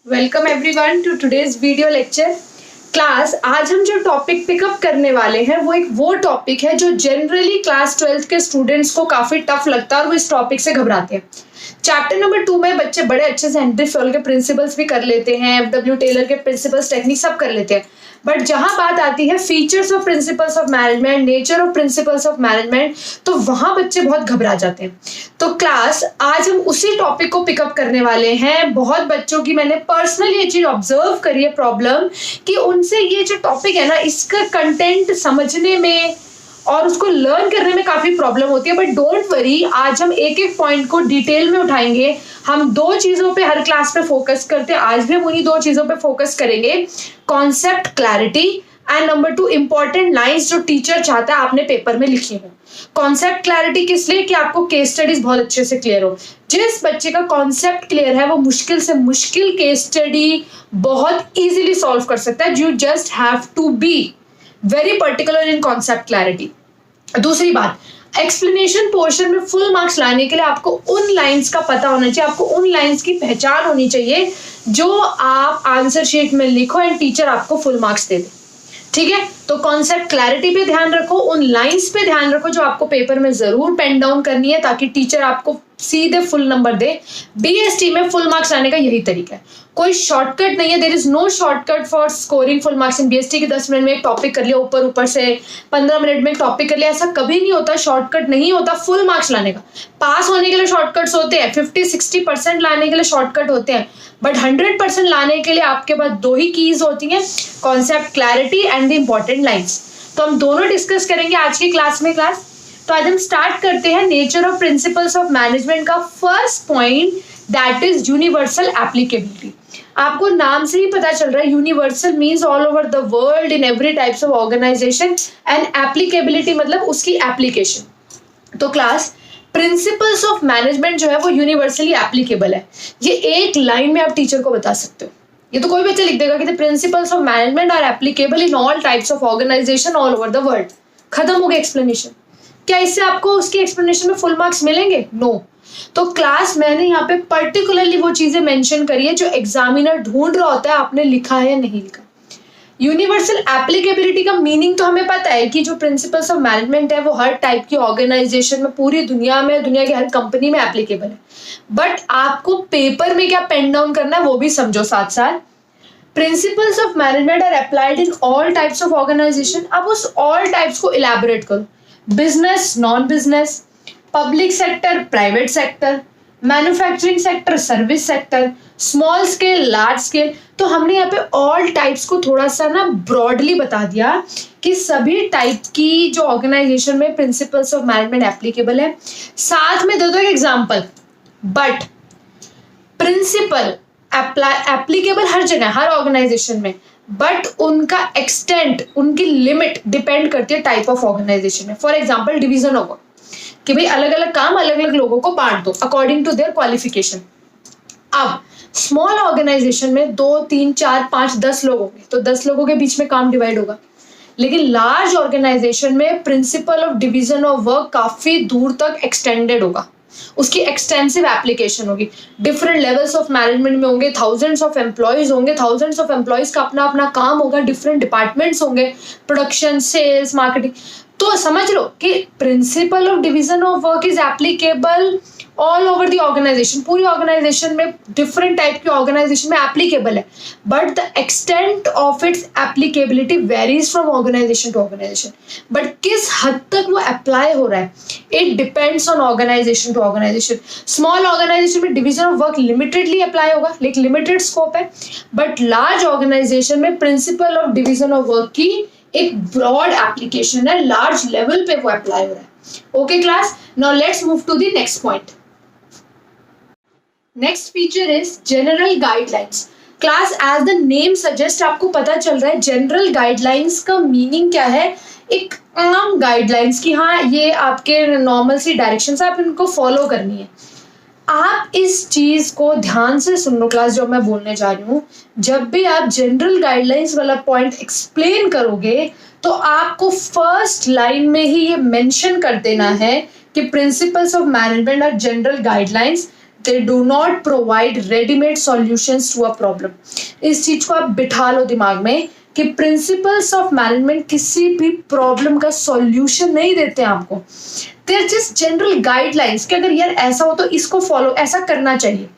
Welcome everyone to today's video lecture class. आज हम जो टॉपिक पिकअप करने वाले हैं वो टॉपिक है जो जनरली क्लास 12th के स्टूडेंट्स को काफी टफ लगता है और वो इस टॉपिक से घबराते हैं। चैप्टर नंबर 2 में बच्चे बड़े अच्छे से हेनरी फयोल के प्रिंसिपल्स भी कर लेते हैं, FW टेलर के प्रिंसिपल्स टेक्निक सब कर लेते हैं, बट जहां बात आती है features of principles of management, nature of principles of management, तो वहां बच्चे बहुत घबरा जाते हैं। तो क्लास आज हम उसी टॉपिक को पिकअप करने वाले हैं। बहुत बच्चों की मैंने पर्सनली ये चीज ऑब्जर्व करी है प्रॉब्लम कि उनसे ये जो टॉपिक है ना, इसका कंटेंट समझने में और उसको लर्न करने में काफी प्रॉब्लम होती है। बट डोंट वरी, आज हम एक एक पॉइंट को डिटेल में उठाएंगे। हम दो चीजों पे हर क्लास पे फोकस करते हैं, आज भी हम उन्हीं दो चीजों पे फोकस करेंगे, concept clarity and number 2 important lines जो टीचर चाहता है आपने पेपर में लिखी हो। कॉन्सेप्ट क्लैरिटी किस लिए? कि आपको केस स्टडीज बहुत अच्छे से क्लियर हो। जिस बच्चे का कॉन्सेप्ट क्लियर है वो मुश्किल से मुश्किल केस स्टडी बहुत इजीली सॉल्व कर सकता है। You just have to be very particular in concept clarity. दूसरी बात, एक्सप्लेनेशन पोर्शन में फुल मार्क्स लाने के लिए आपको उन लाइंस का पता होना चाहिए, आपको उन लाइंस की पहचान होनी चाहिए जो आप आंसर शीट में लिखो एंड टीचर आपको फुल मार्क्स दे दे। ठीक है, तो कॉन्सेप्ट क्लैरिटी पे ध्यान रखो, उन लाइंस पे ध्यान रखो जो आपको पेपर में जरूर पेन डाउन करनी है ताकि टीचर आपको सीधे फुल नंबर दे। बीएसटी में फुल मार्क्स लाने का यही तरीका है, कोई शॉर्टकट नहीं है। There is no shortcut for scoring full marks in BST की 10 मिनट में एक टॉपिक कर लिया, ऊपर ऊपर से 15 मिनट में एक टॉपिक कर लिया, ऐसा कभी नहीं होता। शॉर्टकट नहीं होता फुल मार्क्स लाने का। पास होने के लिए शॉर्टकट्स होते हैं, 50-60% लाने के लिए शॉर्टकट होते हैं, बट 100% लाने के लिए आपके पास दो ही कीज होती हैं, concept clarity and the important lines. तो हम दोनों डिस्कस करेंगे आज की क्लास में। क्लास तो आज हम स्टार्ट करते हैं nature of principles of management का first point, that is universal applicability. आपको नाम से ही पता चल रहा है, universal means all over the world in every types of organization and applicability मतलब उसकी एप्लीकेशन। तो क्लास प्रिंसिपल्स ऑफ मैनेजमेंट जो है वो यूनिवर्सली एप्लीकेबल है। ये एक लाइन में आप टीचर को बता सकते हो। ये तो कोई बच्चा लिख देगा कि the principles of management are applicable in all types of organisation all over the world. खत्म हो गया एक्सप्लेनेशन। क्या इससे आपको उसकी एक्सप्लेनेशन में फुल मार्क्स मिलेंगे? नो। तो क्लास मैंने यहाँ पे पर्टिकुलरली वो चीजें मेंशन करी है जो एग्जामिनर ढूंढ रहा होता है आपने लिखा है या नहीं लिखा। यूनिवर्सल एप्लीकेबिलिटी का मीनिंग तो हमें पता है कि जो प्रिंसिपल्स ऑफ मैनेजमेंट है वो हर टाइप की ऑर्गेनाइजेशन में, पूरी दुनिया में, दुनिया की हर कंपनी में एप्लीकेबल है। बट आपको पेपर में क्या पेन डाउन करना है वो भी समझो साथ साथ। Principles of management are applied in all types of organisation. अब उस ऑल टाइप्स को इलैबोरेट करो। Business, non business, public sector, private sector, manufacturing sector, service sector, small scale, large scale. तो हमने यहाँ पे ऑल टाइप्स को थोड़ा सा ना ब्रॉडली बता दिया कि सभी टाइप की जो ऑर्गेनाइजेशन में प्रिंसिपल्स ऑफ मैनेजमेंट एप्लीकेबल है। साथ में दे दो एक एग्जांपल, बट प्रिंसिपल एप्लीकेबल हर जगह, हर ऑर्गेनाइजेशन में, बट उनका एक्सटेंट, उनकी लिमिट डिपेंड करती है टाइप ऑफ ऑर्गेनाइजेशन में। For example division of work, कि भाई अलग अलग काम अलग अलग लोगों को बांट दो अकॉर्डिंग टू देयर क्वालिफिकेशन। अब स्मॉल ऑर्गेनाइजेशन में 2, 3, 4, 5, 10 लोग होंगे तो 10 लोगों के बीच में काम डिवाइड होगा। लेकिन लार्ज ऑर्गेनाइजेशन में principle of division of work काफी दूर तक एक्सटेंडेड होगा, उसकी एक्सटेंसिव एप्लीकेशन होगी। डिफरेंट लेवल्स ऑफ मैनेजमेंट में होंगे, थाउजेंड्स ऑफ एम्प्लॉयज होंगे, थाउजेंड्स ऑफ एम्प्लॉयज का अपना अपना काम होगा, डिफरेंट डिपार्टमेंट्स होंगे, प्रोडक्शन, सेल्स, मार्केटिंग। तो समझ लो कि principle of division of work is applicable all over the organisation. पूरी ऑर्गेनाइजेशन में, डिफरेंट टाइप की ऑर्गेनाइजेशन में एप्लीकेबल है, but the extent of its applicability varies from organisation to organisation. But किस हद तक वो अप्लाई हो रहा है, it depends on organisation to organisation. Small organisation में division of work limitedly apply होगा, लेकिन लिमिटेड स्कोप है, बट लार्ज ऑर्गेनाइजेशन में principle of division of work की एक ब्रॉड एप्लीकेशन है, लार्ज लेवल पे वो अप्लाई हो रहा है। Okay class, now let's move to the next point. Next feature is general guidelines. Class as the name suggest आपको पता चल रहा है जनरल गाइडलाइंस का मीनिंग क्या है, एक आम गाइडलाइंस की हाँ ये आपके नॉर्मल सी डायरेक्शंस आप इनको फॉलो करनी है। आप इस चीज को ध्यान से सुन लो क्लास, जो मैं बोलने जा रही हूँ। जब भी आप जनरल गाइडलाइंस वाला पॉइंट एक्सप्लेन करोगे तो आपको फर्स्ट लाइन में ही ये मेंशन कर देना है कि principles of management are general guidelines they do not provide readymade solutions to a problem. इस चीज को आप बिठा लो दिमाग में कि प्रिंसिपल्स ऑफ मैनेजमेंट किसी भी प्रॉब्लम का सॉल्यूशन नहीं देते आपको। They are just general guidelines कि अगर यार ऐसा हो तो इसको फॉलो, ऐसा करना चाहिए,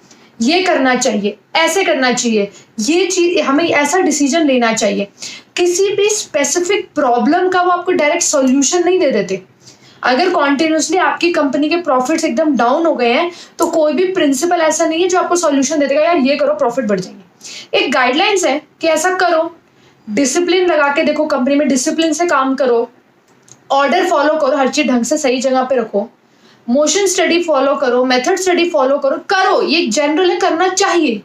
ये करना चाहिए, ऐसे करना चाहिए, ये चीज हमें ऐसा डिसीजन लेना चाहिए। किसी भी स्पेसिफिक प्रॉब्लम का वो आपको डायरेक्ट सॉल्यूशन नहीं दे देते। अगर कॉन्टिन्यूसली आपकी कंपनी के प्रॉफिट्स एकदम डाउन हो गए हैं तो कोई भी प्रिंसिपल ऐसा नहीं है जो आपको सॉल्यूशन दे देगा यार ये करो प्रॉफिट बढ़ जाएंगे। एक गाइडलाइंस है कि ऐसा करो, डिसिप्लिन लगा के देखो, कंपनी में डिसिप्लिन से काम करो, ऑर्डर फॉलो करो, हर चीज ढंग से सही जगह पे रखो, मोशन स्टडी फॉलो करो, मेथड स्टडी फॉलो करो, ये जनरल है, करना चाहिए।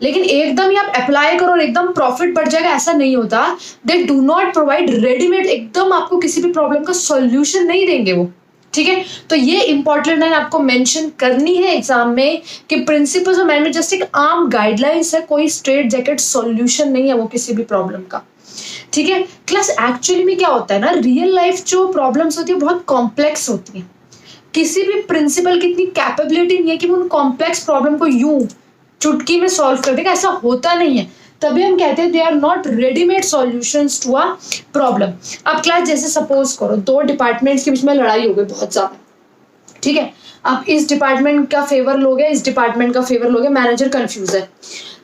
लेकिन एकदम ही आप अप्लाई करो और एकदम प्रॉफिट बढ़ जाएगा, ऐसा नहीं होता। दे डू नॉट प्रोवाइड रेडीमेड, एकदम आपको किसी भी प्रॉब्लम का सॉल्यूशन नहीं देंगे वो, ठीक है। तो ये इंपॉर्टेंट है, आपको मेंशन करनी है एग्जाम में कि प्रिंसिपल्स ऑफ मैनेजमेंट जस्ट एक आम गाइडलाइंस है, कोई स्ट्रेट जैकेट सॉल्यूशन नहीं है वो किसी भी प्रॉब्लम का, ठीक है। क्लास एक्चुअली में क्या होता है ना, रियल लाइफ जो प्रॉब्लम्स होती है बहुत कॉम्प्लेक्स होती है। किसी भी प्रिंसिपल की इतनी कैपेबिलिटी नहीं है कि वो उन कॉम्प्लेक्स प्रॉब्लम को यूं चुटकी में सॉल्व कर देगा, ऐसा होता नहीं है। तभी हम कहते हैं they are not readymade solutions to a problem. अब क्लास जैसे सपोज करो दो डिपार्टमेंट्स के बीच में लड़ाई हो गई बहुत ज्यादा, ठीक है। आप इस डिपार्टमेंट का फेवर लोगे, इस डिपार्टमेंट का फेवर लोगे, मैनेजर कंफ्यूज है।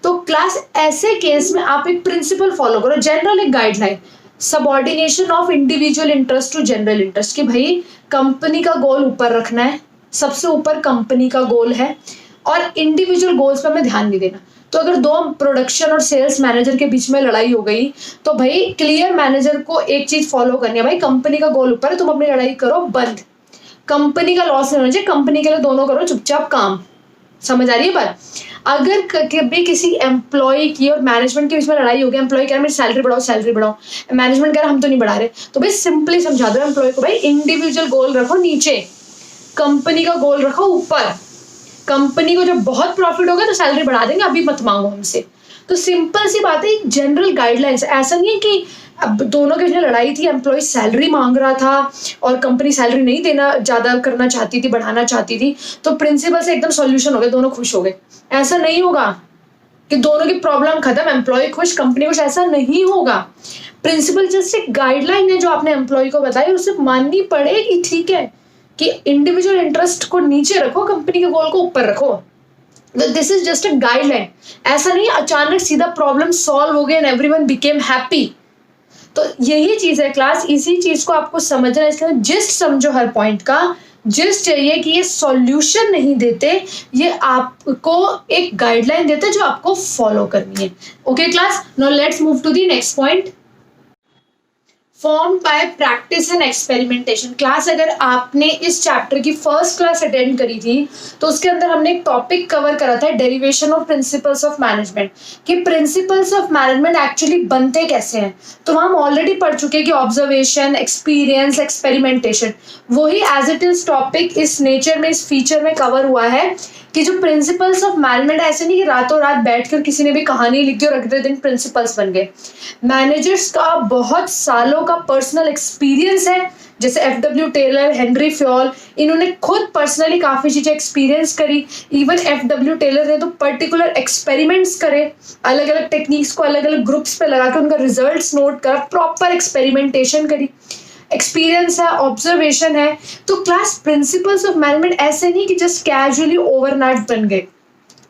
तो क्लास ऐसे केस में आप एक प्रिंसिपल फॉलो करो, जनरल एक guideline, subordination of individual interest to general interest, कि भाई कंपनी का गोल ऊपर रखना है, सबसे ऊपर कंपनी का गोल है और इंडिविजुअल गोल्स पर हमें ध्यान नहीं देना। तो अगर दो प्रोडक्शन और सेल्स मैनेजर के बीच में लड़ाई हो गई तो भाई क्लियर मैनेजर को एक चीज फॉलो करनी है, भाई कंपनी का गोल ऊपर है, तुम अपनी लड़ाई करो बंद, कंपनी का लॉस नहीं होना चाहिए, कंपनी के लिए दोनों करो चुपचाप काम। समझ आ रही है बात। अगर कभी किसी एम्प्लॉय की और मैनेजमेंट के बीच में लड़ाई हो गई, एम्प्लॉय कह रहा है मेरी सैलरी बढ़ाओ, मैनेजमेंट कह रहा है हम तो नहीं बढ़ा रहे, तो भाई सिंपली समझा दो एम्प्लॉय को, भाई इंडिविजुअल गोल रखो नीचे, कंपनी का गोल रखो ऊपर। कंपनी को जब बहुत प्रॉफिट होगा तो सैलरी बढ़ा देंगे, अभी मत मांगो हमसे। तो सिंपल सी बात है, जनरल गाइडलाइंस। ऐसा नहीं है कि अब दोनों के बीच में लड़ाई थी, एम्प्लॉय सैलरी मांग रहा था और कंपनी सैलरी नहीं देना, ज्यादा करना चाहती थी, बढ़ाना चाहती थी, तो प्रिंसिपल से एकदम सॉल्यूशन हो गया, दोनों खुश हो गए। ऐसा नहीं होगा कि दोनों की प्रॉब्लम खत्म, एम्प्लॉय खुश कंपनी खुश, ऐसा नहीं होगा। प्रिंसिपल जस्ट एक गाइडलाइन है जो आपने एम्प्लॉय को बताई, उसे माननी पड़ेगी, ठीक है, कि इंडिविजुअल इंटरेस्ट को नीचे रखो, कंपनी के गोल को ऊपर रखो। This is just a guideline. ऐसा नहीं अचानक सीधा प्रॉब्लम सॉल्व हो गया एंड एवरीवन बिकेम हैप्पी। तो यही चीज है क्लास, इसी चीज को आपको समझना है। इसके जिस्ट समझो, हर पॉइंट का जिस्ट चाहिए कि ये सॉल्यूशन नहीं देते, ये आपको एक गाइडलाइन देते जो आपको फॉलो करनी है। Okay class, now let's move to the next point, form by practice and experimentation. Class अगर आपने इस चैप्टर की फर्स्ट क्लास अटेंड करी थी तो उसके अंदर हमने एक टॉपिक कवर करा था, derivation of principles of management, कि प्रिंसिपल्स ऑफ मैनेजमेंट एक्चुअली बनते कैसे हैं। तो हम ऑलरेडी पढ़ चुके हैं कि ऑब्जर्वेशन, एक्सपीरियंस, एक्सपेरिमेंटेशन, वही एज इट इज टॉपिक इस नेचर में, इस फीचर में कवर हुआ है कि जो प्रिंसिपल्स ऑफ मैनेजमेंट, ऐसे नहीं कि रातों रात बैठकर किसी ने भी कहानी लिख दी और अगले दिन प्रिंसिपल्स बन गए। मैनेजर्स का बहुत सालों का पर्सनल एक्सपीरियंस है, जैसे FW टेलर, हेनरी फ्योल, इन्होंने खुद पर्सनली काफी चीजें एक्सपीरियंस करी। इवन FW टेलर ने तो पर्टिकुलर एक्सपेरिमेंट्स करे, अलग अलग टेक्निक्स को अलग अलग ग्रुप्स पे लगा के उनका रिजल्ट्स नोट करा, प्रॉपर एक्सपेरिमेंटेशन करी। एक्सपीरियंस है, ऑब्जर्वेशन है। तो क्लास प्रिंसिपल्स ऑफ मैनेजमेंट ऐसे नहीं कि जस्ट कैजुअली ओवरनाइट बन गए।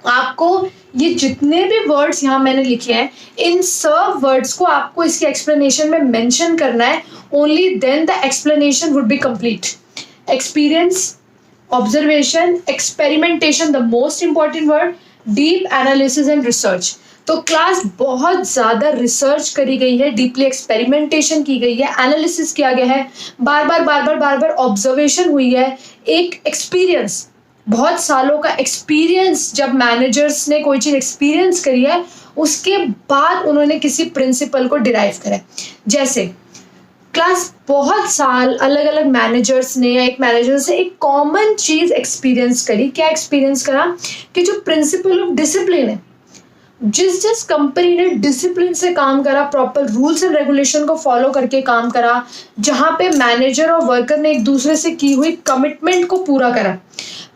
आपको ये जितने भी वर्ड्स यहाँ मैंने लिखे हैं, इन सब वर्ड्स को आपको इसके एक्सप्लेनेशन में मेंशन करना है, only then the explanation would be complete. Experience, observation, experimentation, the most important word, deep analysis and research. तो क्लास बहुत ज्यादा रिसर्च करी गई है, डीपली एक्सपेरिमेंटेशन की गई है, एनालिसिस किया गया है, बार बार ऑब्जर्वेशन हुई है, एक एक्सपीरियंस, बहुत सालों का एक्सपीरियंस, जब मैनेजर्स ने कोई चीज एक्सपीरियंस करी है उसके बाद उन्होंने किसी प्रिंसिपल को डिराइव करा। जैसे क्लास बहुत साल अलग अलग मैनेजर्स ने या एक मैनेजर से एक कॉमन चीज एक्सपीरियंस करी। क्या एक्सपीरियंस करा? कि जो प्रिंसिपल ऑफ डिसिप्लिन है जिस जिस कंपनी ने डिसिप्लिन से काम करा, प्रॉपर रूल्स एंड रेगुलेशन को फॉलो करके काम करा, जहां पे मैनेजर और वर्कर ने एक दूसरे से की हुई कमिटमेंट को पूरा करा,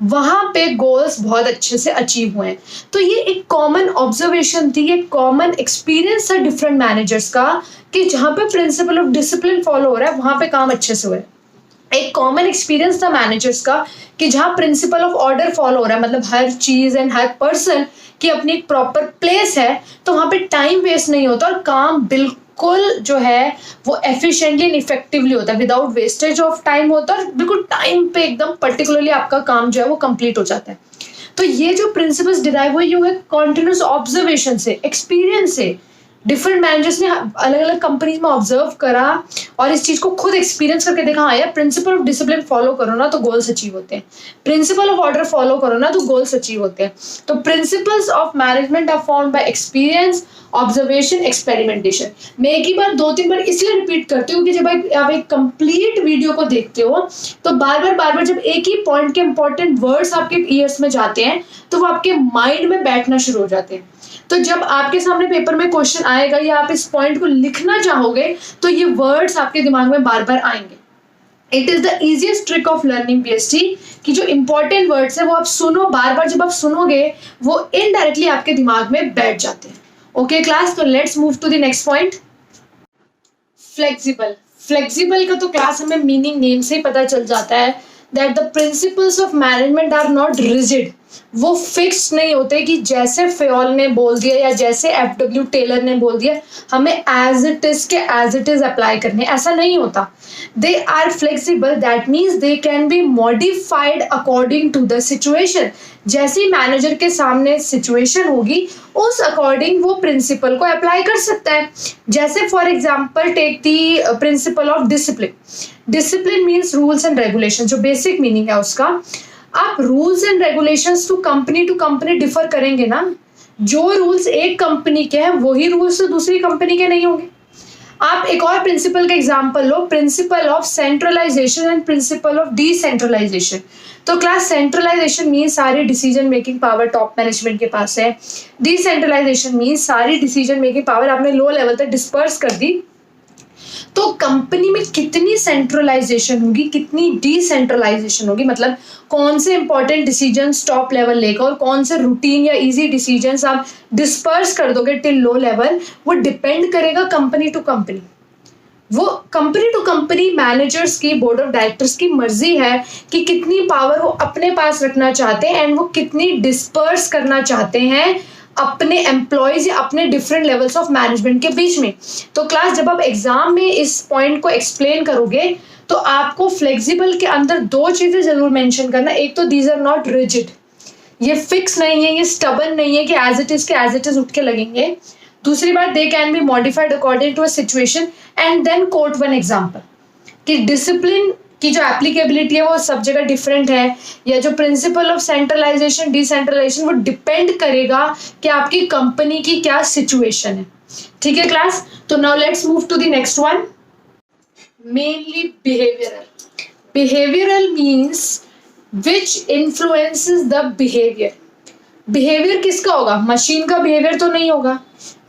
वहां पे गोल्स बहुत अच्छे से अचीव हुए हैं। तो ये एक कॉमन ऑब्जर्वेशन थी, एक कॉमन एक्सपीरियंस था डिफरेंट मैनेजर्स का कि जहां पे प्रिंसिपल ऑफ डिसिप्लिन फॉलो हो रहा है वहां पे काम अच्छे से हुआ है। एक कॉमन एक्सपीरियंस था मैनेजर्स का कि जहां प्रिंसिपल ऑफ ऑर्डर फॉलो हो रहा है, मतलब हर चीज एंड हर पर्सन की अपनी एक प्रॉपर प्लेस है, तो वहां पे टाइम वेस्ट नहीं होता और काम बिल्कुल जो है वो एफिशिएंटली एंड इफेक्टिवली होता है, विदाउट वेस्टेज ऑफ टाइम होता है और बिल्कुल टाइम पे एकदम पर्टिकुलरली आपका काम जो है वो कंप्लीट हो जाता है। तो ये जो प्रिंसिपल्स डिराइव हुए ये कॉन्टिन्यूस ऑब्जर्वेशन से, एक्सपीरियंस से, डिफरेंट मैनेजर्स ने अलग अलग कंपनीज में ऑब्जर्व करा और इस चीज को खुद एक्सपीरियंस करके देखा, हाँ यार प्रिंसिपल ऑफ डिसिप्लिन फॉलो करो ना तो गोल्स अचीव होते हैं, प्रिंसिपल ऑफ ऑर्डर फॉलो करो ना तो गोल्स अचीव होते हैं। तो principles of management are formed by experience, observation, experimentation. मैं एक ही बात 2-3 बार इसलिए रिपीट करती हूँ कि जब आप एक कंप्लीट वीडियो को देखते हो तो बार बार जब एक ही पॉइंट के इंपॉर्टेंट वर्ड्स आपके ईयर्स में जाते हैं तो वो आपके माइंड में बैठना शुरू हो जाते हैं। तो जब आपके सामने पेपर में क्वेश्चन आएगा या आप इस पॉइंट को लिखना चाहोगे तो ये वर्ड्स आपके दिमाग में बार बार आएंगे। It is the easiest trick of learning PhD कि जो इंपॉर्टेंट वर्ड्स है वो आप सुनो, बार बार जब आप सुनोगे वो इनडायरेक्टली आपके दिमाग में बैठ जाते हैं। ओके क्लास, तो let's move to the next point, flexible. Flexible का तो क्लास हमें मीनिंग नेम से ही पता चल जाता है that the principles of management are not rigid. वो फिक्स्ड नहीं होते कि जैसे फेयोल ने बोल दिया या जैसे एफडब्ल्यू टेलर ने बोल दिया हमें एज इट इज के एज इट इज अप्लाई करने, ऐसा नहीं होता। They are flexible, that means they can be modified according to the situation. जैसी मैनेजर के सामने सिचुएशन होगी उस अकॉर्डिंग वो प्रिंसिपल को अप्लाई कर सकता है। जैसे for example take the principle of discipline. Discipline means rules and regulation, जो बेसिक मीनिंग है उसका। आप rules and regulations to company differ करेंगे ना, जो रूल्स एक कंपनी के हैं वही रूल्स दूसरी कंपनी के नहीं होंगे। आप एक और प्रिंसिपल का एग्जांपल लो, principle of centralisation and principle of decentralisation. तो क्लास सेंट्रलाइजेशन मीन सारी decision making power top management के पास है, डिसेंट्रलाइजेशन मीन सारी डिसीजन मेकिंग पावर आपने लो लेवल तक डिस्पर्स कर दी। तो कंपनी में कितनी सेंट्रलाइजेशन होगी, कितनी डिसेंट्रलाइजेशन होगी, मतलब कौन से इंपॉर्टेंट डिसीजंस टॉप लेवल लेकर और कौन से रूटीन या इजी डिसीजंस आप डिस्पर्स कर दोगे टिल लो लेवल, वो डिपेंड करेगा कंपनी टू कंपनी। वो कंपनी टू कंपनी मैनेजर्स की, बोर्ड ऑफ डायरेक्टर्स की मर्जी है कि कितनी पावर वो अपने पास रखना चाहते हैं एंड वो कितनी डिस्पर्स करना चाहते हैं अपने एम्प्लॉयज या अपने डिफरेंट लेवल्स ऑफ मैनेजमेंट के बीच में। तो क्लास जब आप एग्जाम में इस पॉइंट को एक्सप्लेन करोगे तो आपको फ्लेक्सिबल के अंदर 2 चीजें जरूर मेंशन करना। एक तो दीज आर नॉट रिजिड, ये फिक्स नहीं है, ये स्टबन नहीं है कि एज इट इज के एज इट इज उठ के लगेंगे। दूसरी बात, they can be modified according to a situation. And then quote one example कि डिसिप्लिन की जो एप्लीकेबिलिटी है वो सब जगह डिफरेंट है, या जो प्रिंसिपल ऑफ सेंट्रलाइजेशन डिसेंट्रलाइजेशन वो डिपेंड करेगा कि आपकी कंपनी की क्या सिचुएशन है। ठीक है क्लास, तो now let's move to the next one, mainly behavioural. Behavioural means which influences the behaviour. Behaviour किसका होगा? मशीन का बिहेवियर तो नहीं होगा,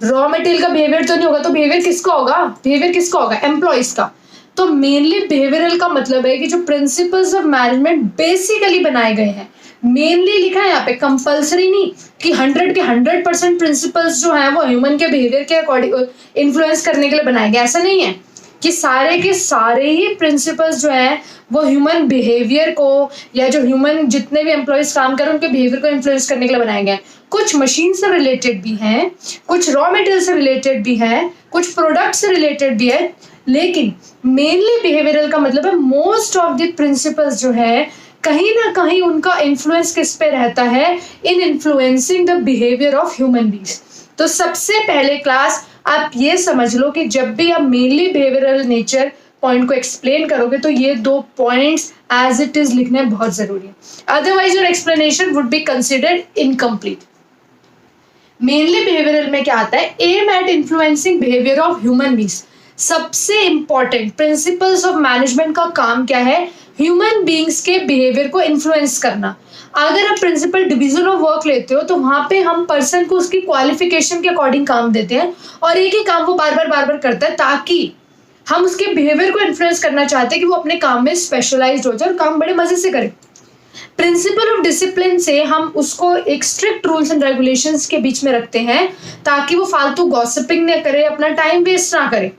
रॉ मटेरियल का बिहेवियर तो नहीं होगा, तो बिहेवियर किसका होगा? बिहेवियर किसका होगा? एम्प्लॉइज का। तो मेनली बिहेवियरल का मतलब है कि जो प्रिंसिपल्स ऑफ मैनेजमेंट बेसिकली बनाए गए हैं, मेनली लिखा है यहाँ पे, कंपल्सरी नहीं कि 100 के 100% प्रिंसिपल्स जो हैं वो ह्यूमन के बिहेवियर के अकॉर्डिंग इन्फ्लुएंस करने के लिए बनाए गए। ऐसा नहीं है कि सारे के सारे ही प्रिंसिपल्स जो हैं वो ह्यूमन बिहेवियर को या जो ह्यूमन जितने भी एम्प्लॉयज काम कर रहे हैं उनके बिहेवियर को इन्फ्लुएंस करने के लिए बनाए गए हैं। कुछ मशीन से रिलेटेड भी हैं, कुछ रॉ मटेरियल से रिलेटेड भी हैं, कुछ प्रोडक्ट से रिलेटेड भी है, लेकिन मेनली बिहेवियरल का मतलब है मोस्ट ऑफ द प्रिंसिपल्स जो है कहीं ना कहीं उनका इन्फ्लुएंस किस पे रहता है? In influencing the behaviour of human beings. तो सबसे पहले क्लास आप ये समझ लो कि जब भी आप मेनली बिहेवियरल नेचर पॉइंट को एक्सप्लेन करोगे तो ये 2 पॉइंट्स एज इट इज लिखने बहुत जरूरी है, otherwise your explanation would be considered incomplete. Mainly behavioural में क्या आता है? Aim at influencing behaviour of human beings. सबसे इंपॉर्टेंट प्रिंसिपल्स ऑफ मैनेजमेंट का काम क्या है? ह्यूमन बीइंग्स के बिहेवियर को इन्फ्लुएंस करना। अगर आप प्रिंसिपल डिवीजन ऑफ वर्क लेते हो तो वहां पे हम पर्सन को उसकी क्वालिफिकेशन के अकॉर्डिंग काम देते हैं और एक ही काम वो बार बार करता है, ताकि हम उसके बिहेवियर को इन्फ्लुएंस करना चाहते हैं कि वो अपने काम में स्पेशलाइज्ड हो जाए और काम बड़े मजे से करे। प्रिंसिपल ऑफ डिसिप्लिन से हम उसको एक स्ट्रिक्ट रूल्स एंड रेगुलेशंस के बीच में रखते हैं ताकि वो फालतू गॉसिपिंग न करे, अपना टाइम वेस्ट ना करे।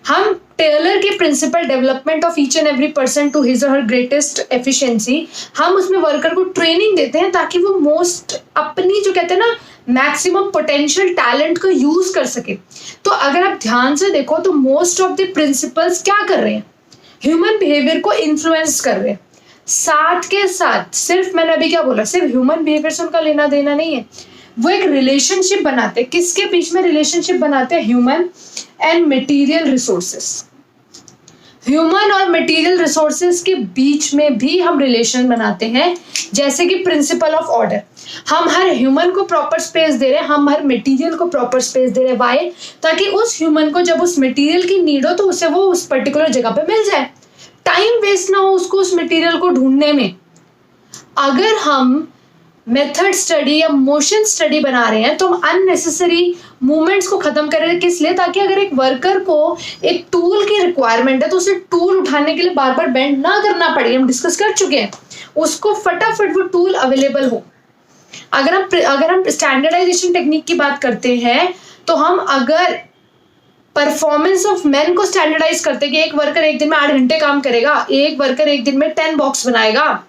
हम टेलर के principle development of each and every person to his और हर ग्रेटेस्ट एफिशिएंसी, हम उसमें वर्कर को ट्रेनिंग देते हैं ताकि वो मोस्ट अपनी जो कहते हैं ना मैक्सिमम पोटेंशियल टैलेंट को यूज कर सके। तो अगर आप ध्यान से देखो तो मोस्ट ऑफ द प्रिंसिपल्स क्या कर रहे हैं? ह्यूमन बिहेवियर को इन्फ्लुएंस कर रहे हैं। साथ के साथ सिर्फ मैंने अभी क्या बोला, सिर्फ ह्यूमन बिहेवियर से उनका लेना देना नहीं है, वो एक रिलेशनशिप बनाते हैं। किसके बीच में रिलेशनशिप बनाते हैं? Human and material resources. Human और मटेरियल रिसोर्सेज के बीच में भी हम रिलेशन बनाते हैं, जैसे कि प्रिंसिपल ऑफ ऑर्डर। हम हर ह्यूमन को प्रॉपर स्पेस दे रहे हैं, हम हर मटेरियल को प्रॉपर स्पेस दे रहे हैं। वाई? ताकि उस ह्यूमन को जब उस मटेरियल की नीड हो तो उसे वो उस पर्टिकुलर जगह पे मिल जाए, टाइम वेस्ट ना हो उसको उस मटेरियल को ढूंढने में। अगर हम मेथड स्टडी या मोशन स्टडी बना रहे हैं तो हम अननेसेसरी मूवमेंट्स को खत्म कर रहे हैं। किस लिए? ताकि अगर एक वर्कर को एक टूल की रिक्वायरमेंट है तो उसे टूल उठाने के लिए बार बार बेंड ना करना पड़े। हम डिस्कस कर चुके हैं, उसको फटाफट वो टूल अवेलेबल हो। अगर हम स्टैंडर्डाइजेशन टेक्निक की बात करते हैं तो हम अगर परफॉर्मेंस ऑफ मैन को स्टैंडर्डाइज करते हैं कि एक वर्कर एक दिन में 8 घंटे काम करेगा, एक वर्कर एक दिन में 10 बॉक्स बनाएगा,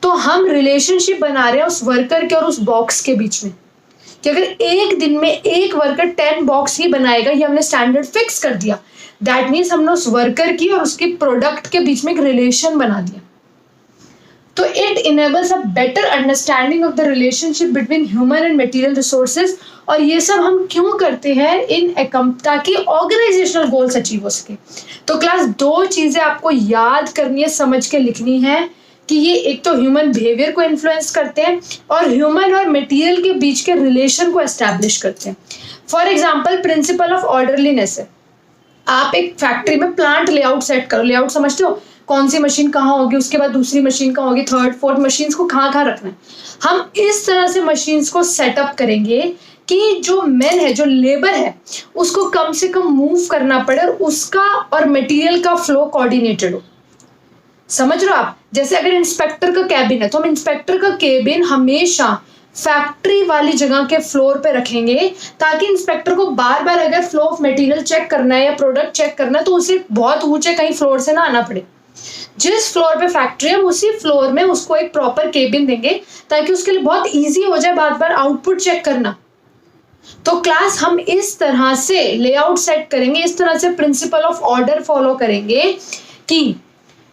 तो हम रिलेशनशिप बना रहे हैं उस वर्कर के और उस बॉक्स के बीच में कि अगर एक दिन में एक वर्कर 10 बॉक्स ही बनाएगा, ये हमने स्टैंडर्ड फिक्स कर दिया। दैट मीन्स हमने उस वर्कर की और उसके प्रोडक्ट के बीच में एक रिलेशन बना दिया। तो it enables a better understanding of the relationship between human and material resources. और ये सब हम क्यों करते हैं? ताकि ऑर्गेनाइजेशनल गोल्स अचीव हो सके। तो क्लास 2 चीजें आपको याद करनी है, समझ के लिखनी है कि ये एक तो ह्यूमन बिहेवियर को इन्फ्लुएंस करते हैं और ह्यूमन और मटेरियल के बीच के रिलेशन को एस्टैब्लिश करते हैं। For example principle of orderliness है। आप एक फैक्ट्री में प्लांट लेआउट सेट करो। लेआउट समझते हो? कौन सी मशीन कहाँ होगी, उसके बाद दूसरी मशीन कहाँ होगी, थर्ड फोर्थ मशीन को कहाँ रखना है। हम इस तरह से मशीन्स को सेटअप करेंगे कि जो मैन है, जो लेबर है, उसको कम से कम मूव करना पड़े और उसका और मटेरियल का फ्लो कोऑर्डिनेटेड हो। समझ रहे हो आप? जैसे अगर इंस्पेक्टर का कैबिन है तो हम इंस्पेक्टर का कैबिन हमेशा फैक्ट्री वाली जगह के फ्लोर पे रखेंगे ताकि इंस्पेक्टर को बार बार अगर फ्लो ऑफ मटेरियल चेक करना है या प्रोडक्ट चेक करना है तो उसे बहुत ऊंचे कहीं फ्लोर से ना आना पड़े। जिस फ्लोर पे फैक्ट्री है उसी फ्लोर में उसको एक प्रॉपर केबिन देंगे ताकि उसके लिए बहुत ईजी हो जाए बार बार आउटपुट चेक करना। तो क्लास हम इस तरह से लेआउट सेट करेंगे, इस तरह से प्रिंसिपल ऑफ ऑर्डर फॉलो करेंगे कि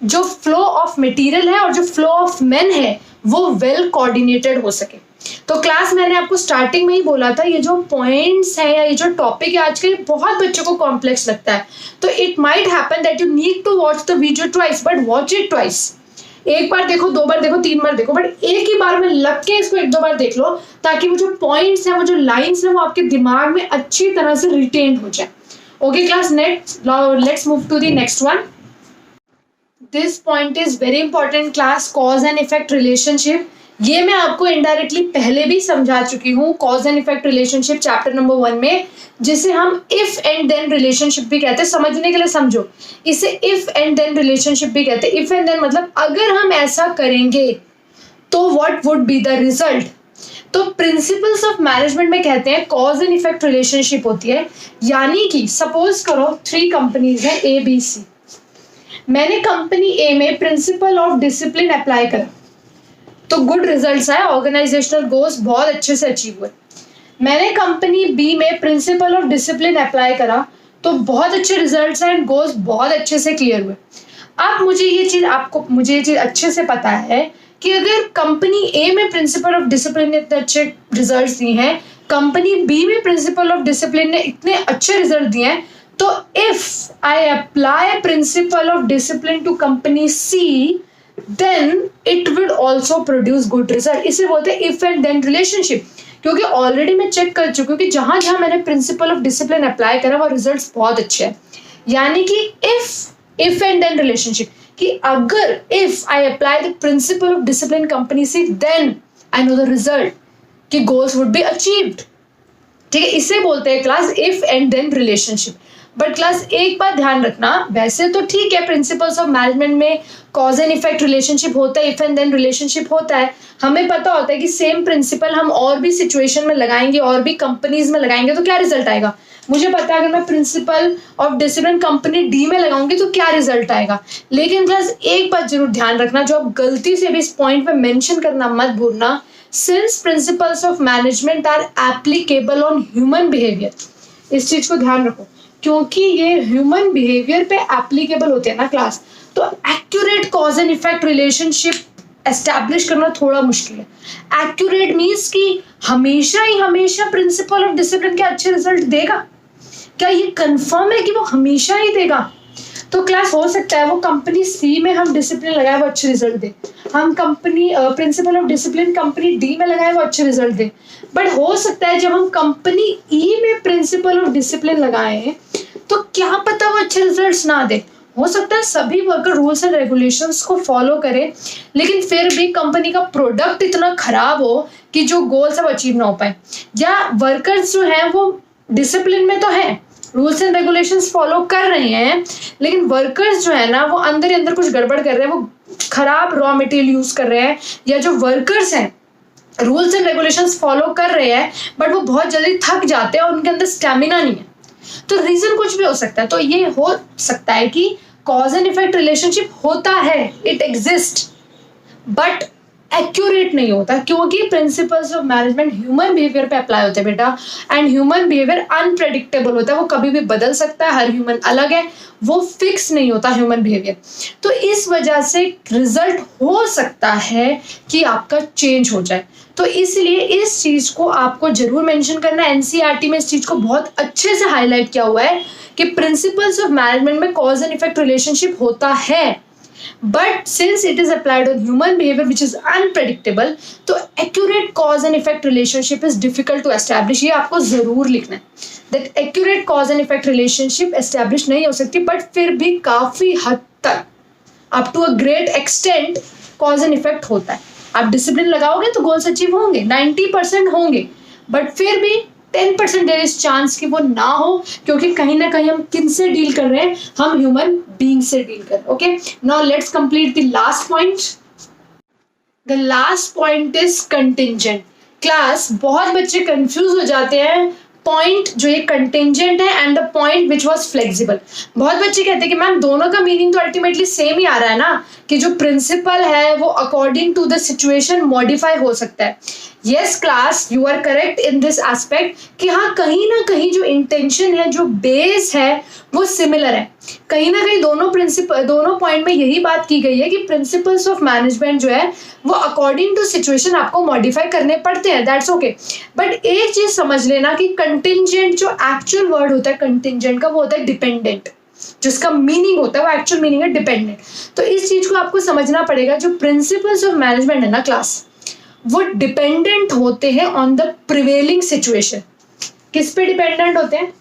जो फ्लो ऑफ मटेरियल है और जो फ्लो ऑफ मैन है वो वेल कोऑर्डिनेटेड हो सके। तो क्लास मैंने आपको स्टार्टिंग में ही बोला था, ये जो पॉइंट्स है या ये जो टॉपिक है आज के बहुत बच्चों को कॉम्प्लेक्स लगता है। तो it might happen that you need to watch the video twice, but watch it twice. एक बार देखो, 2 बार देखो, 3 बार देखो, बट एक ही बार में लग के इसको 1-2 बार देख लो ताकि वो जो पॉइंट्स हैं, वो जो लाइन्स हैं, वो आपके दिमाग में अच्छी तरह से रिटेन हो जाए। Okay class, let's move to the next one. This point is very important class, cause and effect relationship. ये मैं आपको इनडायरेक्टली पहले भी समझा चुकी हूँ, cause and effect relationship chapter number 1 में, जिसे हम इफ एंड देन रिलेशनशिप भी कहते हैं। समझने के लिए समझो, इसे इफ एंड देन रिलेशनशिप भी कहते हैं। इफ एंड देन मतलब अगर हम ऐसा करेंगे तो what would be the result. तो प्रिंसिपल्स ऑफ मैनेजमेंट में कहते हैं कॉज एंड इफेक्ट रिलेशनशिप होती है। यानी कि सपोज करो 3 कंपनीज है ए बी सी। मैंने कंपनी ए में प्रिंसिपल ऑफ डिसिप्लिन अप्लाई करा तो गुड रिजल्ट्स आए, ऑर्गेनाइजेशनल गोल्स बहुत अच्छे से अचीव हुए। मैंने कंपनी बी में प्रिंसिपल ऑफ डिसिप्लिन अप्लाई करा तो बहुत अच्छे रिजल्ट्स आए एंड गोल्स बहुत अच्छे से क्लियर हुए। अब मुझे ये चीज अच्छे से पता है कि अगर कंपनी ए में प्रिंसिपल ऑफ डिसिप्लिन ने इतने अच्छे रिजल्ट्स दिए हैं, कंपनी बी में प्रिंसिपल ऑफ डिसिप्लिन ने इतने अच्छे रिजल्ट दिए हैं, तो if I apply principle of discipline to company C then it will also produce good result। इसे बोलते हैं if and then relationship, क्योंकि ऑलरेडी मैं चेक कर चुकी हूँ कि जहां जहां मैंने प्रिंसिपल ऑफ डिसिप्लिन अप्लाई करा वो रिजल्ट्स बहुत अच्छे हैं। यानी कि इफ एंड देन रिलेशनशिप, कि अगर if I apply the principle of discipline company C then I know the result कि गोल्स वुड बी अचीव्ड। ठीक है, इसे बोलते हैं class if and then relationship. But class एक बात ध्यान रखना, वैसे तो ठीक है प्रिंसिपल्स ऑफ मैनेजमेंट में कॉज एंड इफेक्ट रिलेशनशिप होता है, इफ एंड देन रिलेशनशिप होता है, हमें पता होता है कि सेम प्रिंसिपल हम और भी सिचुएशन में लगाएंगे और भी कंपनीज में लगाएंगे तो क्या रिजल्ट आएगा। मुझे पता है अगर मैं principal of discipline company D में लगाऊंगी तो क्या रिजल्ट आएगा। लेकिन क्लास एक बात जरूर ध्यान रखना, जो आप गलती से भी इस पॉइंट पे मेंशन करना मत भूलना, since principles of management are applicable on human behaviour, इस चीज को ध्यान रखो, क्योंकि ये ह्यूमन बिहेवियर पे एप्लीकेबल होते हैं ना क्लास, तो accurate cause and effect relationship establish करना थोड़ा मुश्किल है। एक्यूरेट मीन्स कि हमेशा ही हमेशा प्रिंसिपल ऑफ डिसिप्लिन के अच्छे रिजल्ट देगा, क्या ये कंफर्म है कि वो हमेशा ही देगा। तो क्लास हो सकता है वो कंपनी सी में हम डिसिप्लिन लगाए वो अच्छे रिजल्ट दे, हम company principal of discipline company D में लगाए वो अच्छे रिजल्ट दे, बट हो सकता है जब हम कंपनी ई में प्रिंसिपल ऑफ डिसिप्लिन लगाए तो क्या पता वो अच्छे रिजल्ट्स ना दे। हो सकता है सभी वर्कर रूल्स एंड रेगुलेशंस को फॉलो करें, लेकिन फिर भी कंपनी का प्रोडक्ट इतना खराब हो कि जो गोल सब अचीव ना हो पाए, या वर्कर्स जो हैं वो डिसिप्लिन में तो है, रूल्स एंड रेगुलेशंस फॉलो कर रहे हैं, लेकिन वर्कर्स जो है ना वो अंदर ही अंदर कुछ गड़बड़ कर रहे हैं, वो खराब रॉ मटेरियल यूज कर रहे हैं, या जो वर्कर्स हैं रूल्स एंड रेगुलेशंस फॉलो कर रहे हैं बट वो बहुत जल्दी थक जाते हैं और उनके अंदर स्टेमिना नहीं है। तो रीजन कुछ भी हो सकता है। तो ये हो सकता है कि कॉज एंड इफेक्ट रिलेशनशिप होता है, इट एग्जिस्ट, बट एक्यूरेट नहीं होता, क्योंकि principles of management human behaviour पे अप्लाई होते हैं बेटा, एंड ह्यूमन बिहेवियर अनप्रेडिक्टेबल होता है, वो कभी भी बदल सकता है, हर ह्यूमन अलग है, वो फिक्स नहीं होता ह्यूमन बिहेवियर। तो इस वजह से रिजल्ट हो सकता है कि आपका चेंज हो जाए। तो इसलिए इस चीज को आपको जरूर मेंशन करना है। एनसीईआरटी में इस चीज को बहुत अच्छे से हाईलाइट किया हुआ है कि प्रिंसिपल्स ऑफ मैनेजमेंट में कॉज एंड इफेक्ट रिलेशनशिप होता है, but since it is applied on human behavior which is unpredictable, तो accurate cause and effect relationship is difficult to establish। ये आपको जरूर लिखना है that accurate cause and effect relationship establish नहीं हो सकती, but फिर भी काफी हद तक up to a great extent cause and effect होता है। आप डिसिप्लिन लगाओगे तो गोल्स अचीव होंगे, 90% होंगे, बट फिर भी 10% देयर इज चांस कि वो ना हो, क्योंकि कहीं ना कहीं हम किन से डील कर रहे हैं, हम ह्यूमन बीइंग से डील कर रहे हैं। Okay, now let's complete the last point. The last point is contingent. Class बहुत बच्चे कंफ्यूज हो जाते हैं पॉइंट जो ये कंटिंजेंट है and the point which was flexible. बहुत बच्चे कहते हैं कि मैम दोनों का मीनिंग तो अल्टीमेटली सेम ही आ रहा है ना, कि जो प्रिंसिपल है वो according to the situation modify हो सकता है। Yes class, you are correct in this aspect कि हाँ कहीं ना कहीं जो इंटेंशन है, जो बेस है वो सिमिलर है। कहीं ना कहीं दोनों पॉइंट में यही बात की गई है कि प्रिंसिपल्स ऑफ मैनेजमेंट जो है वो अकॉर्डिंग टू सिचुएशन आपको मॉडिफाई करने पड़ते हैं, दैट्स ओके। बट एक चीज समझ लेना कि कंटिंजेंट जो एक्चुअल वर्ड होता है कंटिंजेंट का, वो होता है डिपेंडेंट, जिसका मीनिंग होता है वो एक्चुअल मीनिंग है डिपेंडेंट। तो इस चीज को आपको समझना पड़ेगा, जो प्रिंसिपल्स ऑफ मैनेजमेंट है ना क्लास, वो डिपेंडेंट होते हैं ऑन द प्रिवेलिंग सिचुएशन। किस पे डिपेंडेंट होते हैं?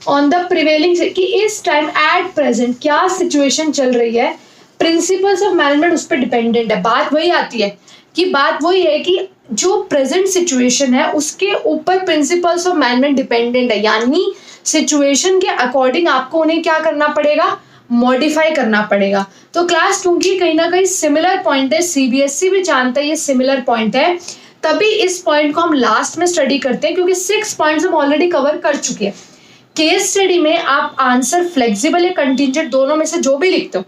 ऑन द प्रिवेलिंग, कि इस टाइम एट प्रेजेंट क्या सिचुएशन चल रही है, प्रिंसिपल्स ऑफ मैनेजमेंट उस पर डिपेंडेंट है। बात वही आती है कि जो प्रेजेंट सिचुएशन है उसके ऊपर प्रिंसिपल्स ऑफ मैनेजमेंट डिपेंडेंट है, यानी सिचुएशन के अकॉर्डिंग आपको उन्हें क्या करना पड़ेगा, मॉडिफाई करना पड़ेगा। तो क्लास क्योंकि कहीं ना कहीं सिमिलर पॉइंट है, सीबीएसई भी जानता है ये सिमिलर पॉइंट है, तभी इस पॉइंट को हम लास्ट में स्टडी करते हैं, क्योंकि 6 पॉइंट्स हम ऑलरेडी कवर कर चुके हैं। केस स्टडी में आप आंसर फ्लेक्सिबल या कंटिंजेंट दोनों में से जो भी लिखते हो,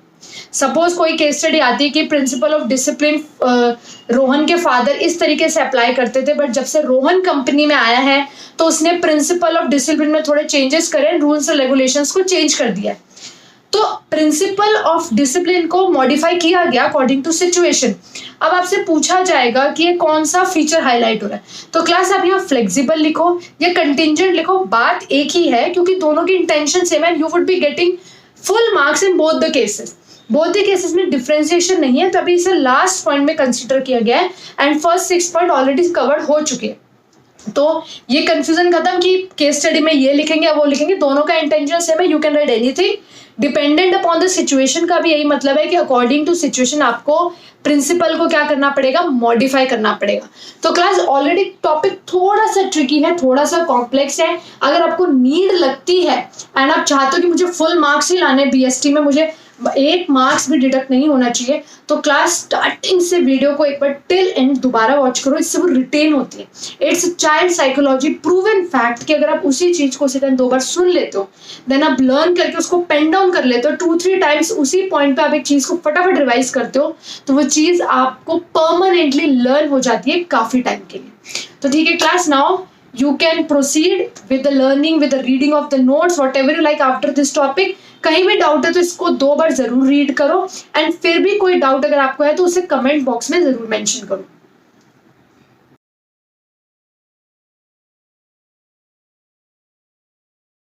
सपोज कोई केस स्टडी आती है कि प्रिंसिपल ऑफ डिसिप्लिन रोहन के फादर इस तरीके से अप्लाई करते थे, बट जब से रोहन कंपनी में आया है तो उसने प्रिंसिपल ऑफ डिसिप्लिन में थोड़े चेंजेस करे, रूल्स और रेगुलेशंस को चेंज कर दिया। तो प्रिंसिपल ऑफ डिसिप्लिन को मॉडिफाई किया गया अकॉर्डिंग टू सिचुएशन। अब आपसे पूछा जाएगा कि ये कौन सा फीचर हाईलाइट हो रहा है, तो क्लास आप यहाँ फ्लेक्सिबल लिखो या कंटिंजेंट लिखो, बात एक ही है, क्योंकि दोनों की इंटेंशन सेम है। You would be getting full marks in both the cases. Both the cases में डिफरेंशिएशन नहीं है, तभी इसे लास्ट पॉइंट में कंसिडर किया गया है, and first 6 point already covered हो चुके हैं। तो ये कंफ्यूजन खत्म कि केस स्टडी में ये लिखेंगे या वो लिखेंगे, दोनों का इंटेंशन सेम है, you can write anything. Dependent upon the situation का भी यही मतलब है कि अकॉर्डिंग टू सिचुएशन आपको प्रिंसिपल को क्या करना पड़ेगा, मॉडिफाई करना पड़ेगा। तो क्लास ऑलरेडी टॉपिक थोड़ा सा ट्रिकी है, थोड़ा सा कॉम्प्लेक्स है। अगर आपको नीड लगती है एंड आप चाहते हो कि मुझे फुल मार्क्स ही लाने बीएसटी में, मुझे 8 मार्क्स भी डिडक्ट नहीं होना चाहिए, तो क्लास स्टार्टिंग से वीडियो को एक बार टिल एंड दोबारा वॉच करो, इससे वो रिटेन होती है। It's child psychology proven fact कि अगर आप उसी चीज को सेकंड 2 बार सुन लेते हो, देन आप लर्न करके उसको पेन डाउन कर लेते हो 2-3 टाइम्स, उसी पॉइंट पे आप एक चीज को फटाफट रिवाइज करते हो, तो वो चीज आपको परमानेंटली लर्न हो जाती है काफी टाइम के लिए। तो ठीक है class, now you can proceed with the learning, with the reading of the notes, whatever you like after this topic। कहीं भी डाउट है तो इसको 2 बार जरूर रीड करो, एंड फिर भी कोई डाउट अगर आपको है तो उसे कमेंट बॉक्स में जरूर मेंशन करो।